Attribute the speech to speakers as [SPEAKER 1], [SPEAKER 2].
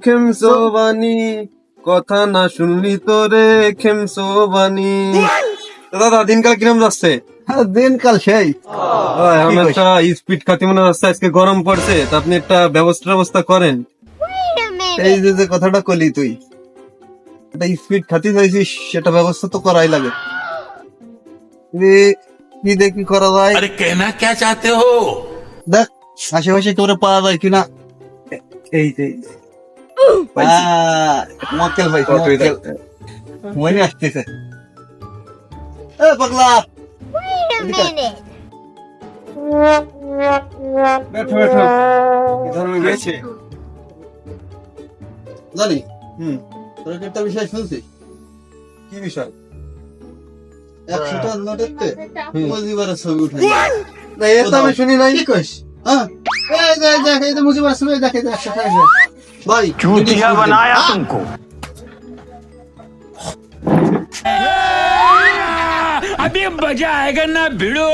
[SPEAKER 1] খেমসো বানি, কথা না শুনলি তোরে খেমসো বানি। দাদা দিনকাল কিরম যাচ্ছে?
[SPEAKER 2] দিনকাল সেই
[SPEAKER 1] এখন একটা স্পিড খাতি মনে হচ্ছে, আজকে গরম পড়ছে, তা আপনি একটা ব্যবস্থা করেন।
[SPEAKER 2] এই যে কথাটা কলি তুই, একটা স্পিড খাতি চাইছিস, সেটা ব্যবস্থা তো করাই লাগে। কি দেখি করা যায়।
[SPEAKER 3] अरे कहना क्या चाहते हो?
[SPEAKER 2] দেখ আশেপাশে তোরে পাওয়া যায় কিনা। এই যে মক্কেল ভাই, মক্কেল মনে আসতেছে। এ পাগলা, এদিকে আয়।
[SPEAKER 1] বেঠো বেঠো, কি ধরনের হয়েছে?
[SPEAKER 2] জানি তোর একটা বিষয় শুনছিস?
[SPEAKER 1] কি বিষয়?
[SPEAKER 2] 100 টাকার নোটেতে মুজিবারের ছবি উঠে।
[SPEAKER 1] না এ তো আমি শুনি নাই।
[SPEAKER 2] কি কইস? হ্যাঁ, এই দেখ এই যে মুজিবারের ছবি দেখে 100 টাকা ভাই
[SPEAKER 3] चूतिया बनाया तुमको। अभी मजा आएगा ना भिड़ो।